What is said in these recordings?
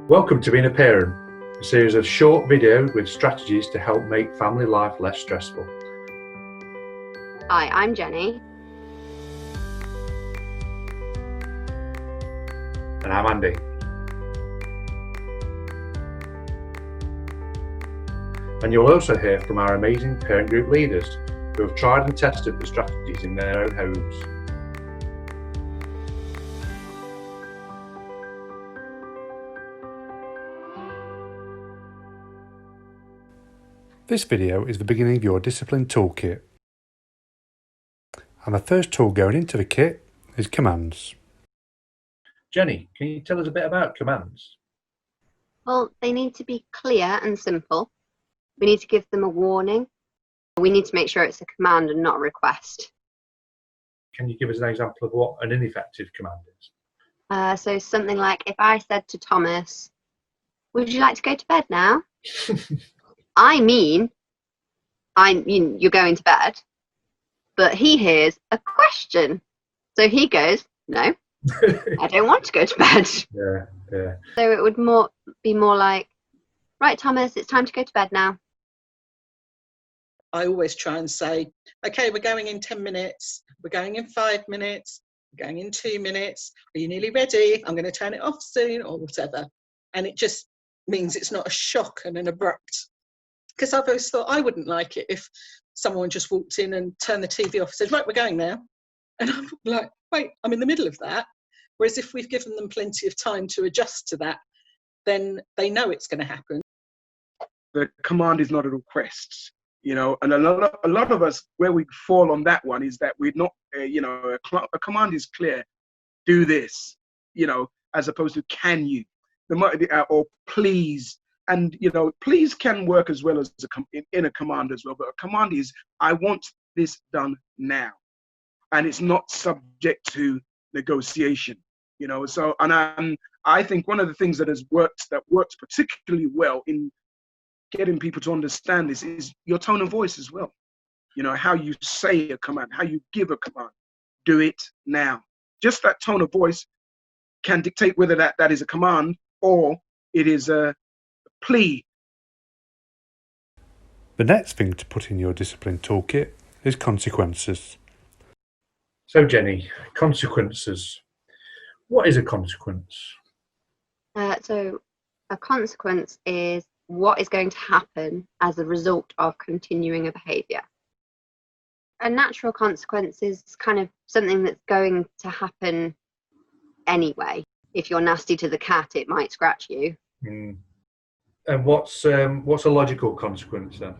Welcome to Being a Parent, a series of short videos with strategies to help make family life less stressful. Hi, I'm Jenny. And I'm Andy. And you'll also hear from our amazing parent group leaders who have tried and tested the strategies in their own homes. This video is the beginning of your Discipline Toolkit. And the first tool going into the kit is commands. Jenny, can you tell us a bit about commands? Well, they need to be clear and simple. We need to give them a warning. We need to make sure it's a command and not a request. Can you give us an example of what an ineffective command is? So something like if I said to Thomas, would you like to go to bed now? You're going to bed, but he hears a question. So he goes, no, I don't want to go to bed. Yeah. So it would be more like, right, Thomas, it's time to go to bed now. I always try and say, okay, we're going in 10 minutes, we're going in 5 minutes, we're going in 2 minutes, are you nearly ready? I'm going to turn it off soon, or whatever. And it just means it's not a shock and an abrupt. Because I've always thought I wouldn't like it if someone just walked in and turned the TV off and said, right, we're going now. And I'm like, wait, I'm in the middle of that. Whereas if we've given them plenty of time to adjust to that, then they know it's going to happen. The command is not a request, and a lot of us, where we fall on that one is that we're not, a command is clear, do this, as opposed to can you, or please. And, please can work as well as in a command as well. But a command is, I want this done now. And it's not subject to negotiation, So, and I think one of the things that works particularly well in getting people to understand this is your tone of voice as well. How you say a command, how you give a command. Do it now. Just that tone of voice can dictate whether that is a command or it is a plea. The next thing to put in your discipline toolkit is consequences. So Jenny, consequences. What is a consequence? So a consequence is what is going to happen as a result of continuing a behaviour. A natural consequence is kind of something that's going to happen anyway. If you're nasty to the cat, it might scratch you. And what's a logical consequence then?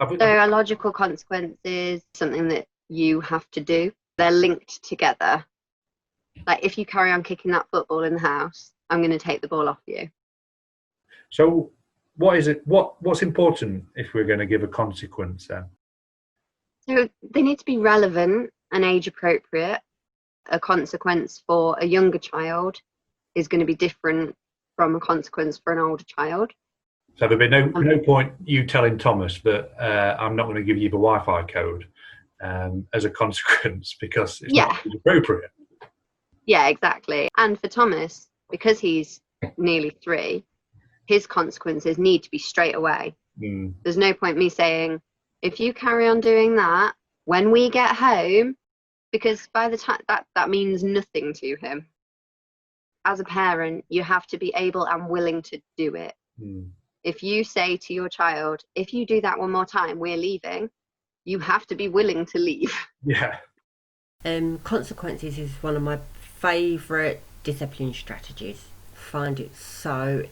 So a logical consequence is something that you have to do. They're linked together. Like if you carry on kicking that football in the house, I'm going to take the ball off you. So what is it? What's important if we're going to give a consequence then? So they need to be relevant and age appropriate. A consequence for a younger child is going to be different from a consequence for an older child. So there'll be no point you telling Thomas that I'm not going to give you the Wi-Fi code as a consequence because it's not appropriate. Yeah, exactly. And for Thomas, because he's nearly 3, his consequences need to be straight away. There's no point me saying, if you carry on doing that, when we get home, because by the time that means nothing to him. As a parent, you have to be able and willing to do it. If you say to your child, if you do that one more time, we're leaving, you have to be willing to leave. Yeah. Consequences is one of my favourite discipline strategies. I find it so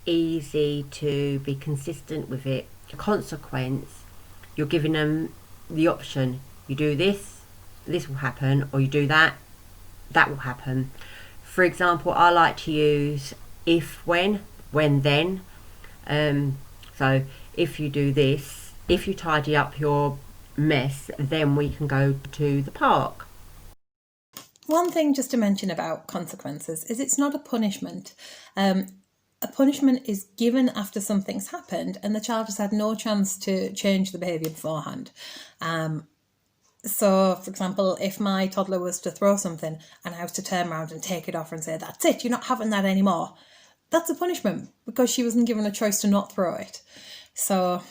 easy to be consistent with it. A consequence, you're giving them the option. You do this, this will happen, or you do that, that will happen. For example, I like to use if, when, then. So if you do this, if you tidy up your mess, then we can go to the park. One thing just to mention about consequences is it's not a punishment. A punishment is given after something's happened and the child has had no chance to change the behaviour beforehand. So, for example, if my toddler was to throw something and I was to turn around and take it off and say, that's it, you're not having that anymore, that's a punishment because she wasn't given a choice to not throw it. So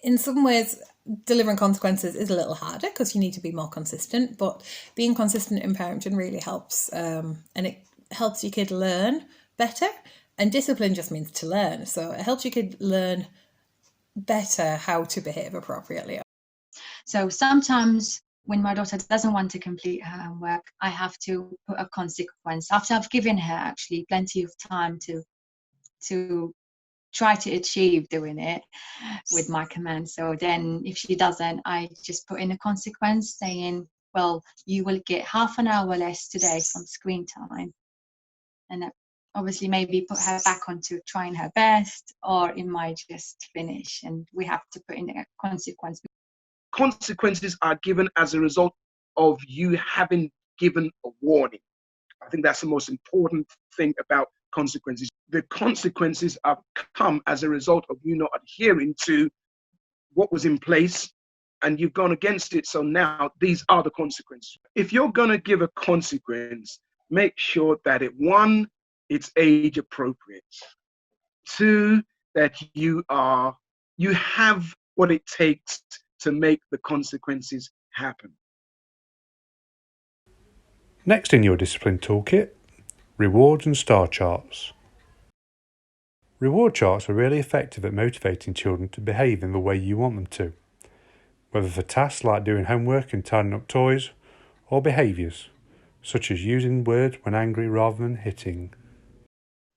in some ways, delivering consequences is a little harder because you need to be more consistent, but being consistent in parenting really helps, and it helps your kid learn better. And discipline just means to learn, so it helps your kid learn better how to behave appropriately. So sometimes when my daughter doesn't want to complete her homework, I have to put a consequence after I've given her actually plenty of time to try to achieve doing it with my command. So then if she doesn't, I just put in a consequence saying, well, you will get half an hour less today from screen time. And obviously maybe put her back onto trying her best, or it might just finish, and we have to put in a consequence. Consequences are given as a result of you having given a warning. I think that's the most important thing about consequences. The consequences have come as a result of you not adhering to what was in place, and you've gone against it. So now these are the consequences. If you're going to give a consequence, make sure that it's age appropriate. 2, that you have what it takes to make the consequences happen. Next in your discipline toolkit, rewards and star charts. Reward charts are really effective at motivating children to behave in the way you want them to, whether for tasks like doing homework and tidying up toys, or behaviours, such as using words when angry rather than hitting.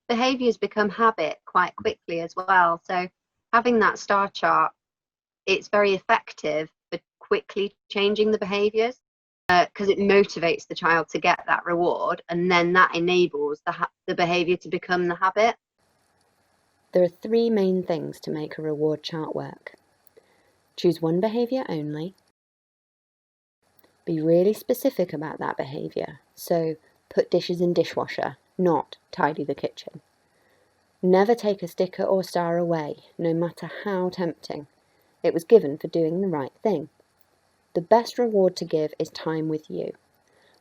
Behaviours become habit quite quickly as well, so having that star chart, it's very effective for quickly changing the behaviours, because it motivates the child to get that reward, and then that enables the behaviour to become the habit. There are 3 main things to make a reward chart work. Choose one behaviour only. Be really specific about that behaviour, so put dishes in dishwasher, not tidy the kitchen. Never take a sticker or star away, no matter how tempting. It was given for doing the right thing. The best reward to give is time with you,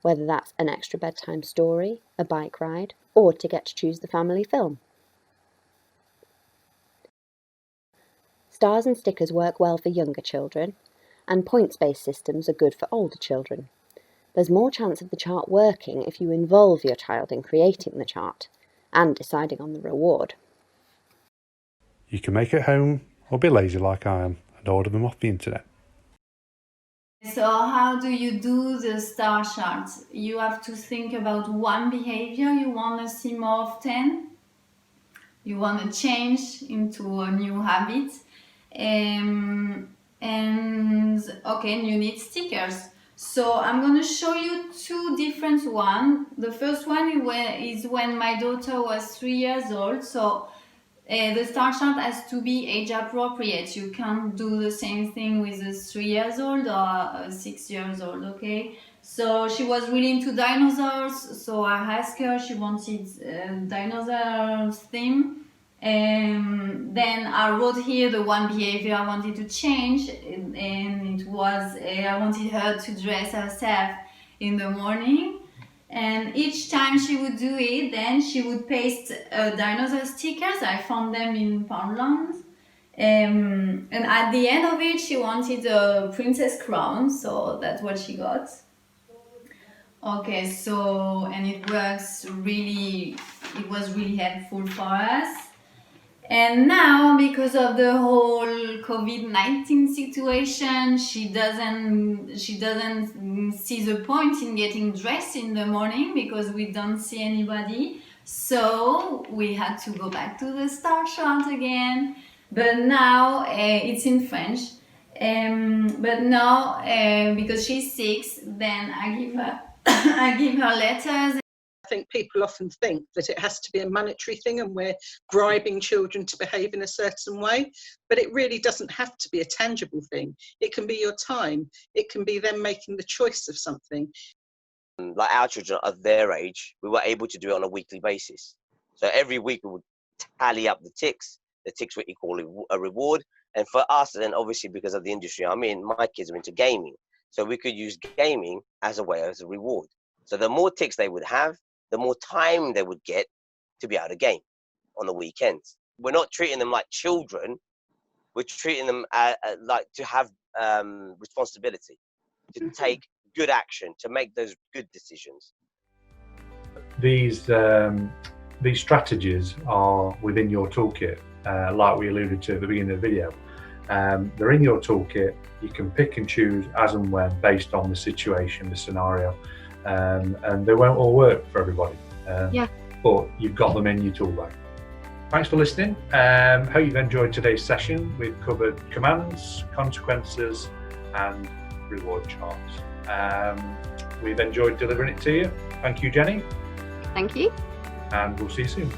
whether that's an extra bedtime story, a bike ride, or to get to choose the family film. Stars and stickers work well for younger children, and points-based systems are good for older children. There's more chance of the chart working if you involve your child in creating the chart and deciding on the reward. You can make it at home or be lazy like I am and order them off the internet. So how do you do the star chart? You have to think about one behavior you want to see more often. You want to change into a new habit. And okay, you need stickers. So I'm going to show you 2 different ones. The first one is when my daughter was 3 years old. So the star chart has to be age appropriate. You can't do the same thing with a 3 years old or 6 years old, okay? So she was really into dinosaurs, so I asked her, she wanted dinosaurs theme. Then I wrote here the one behavior I wanted to change, and it was I wanted her to dress herself in the morning. And each time she would do it, then she would paste dinosaur stickers. I found them in Poundland. And at the end of it, she wanted a princess crown, so that's what she got. Okay, so, and it was really helpful for us. And now, because of the whole COVID-19 situation, she doesn't see the point in getting dressed in the morning because we don't see anybody. So we had to go back to the star chart again. But now it's in French. But now, because she's 6, then I give her letters. I think people often think that it has to be a monetary thing and we're bribing children to behave in a certain way, but it really doesn't have to be a tangible thing. It can be your time. It can be them making the choice of something. Like our children of their age, we were able to do it on a weekly basis. So every week we would tally up the ticks what you call a reward. And for us, then obviously because of the industry I'm in, my kids are into gaming. So we could use gaming as a way, as a reward. So the more ticks they would have, the more time they would get to be able to game. on the weekends. We're not treating them like children. We're treating them like to have responsibility, to take good action, to make those good decisions. These strategies are within your toolkit, like we alluded to at the beginning of the video. They're in your toolkit. You can pick and choose as and when based on the situation, the scenario, and they won't all work for everybody. But you've got them in your tool bag. Thanks for listening. Hope you've enjoyed today's session. We've covered commands, consequences, and reward charts. We've enjoyed delivering it to you. Thank you, Jenny. Thank you. And we'll see you soon.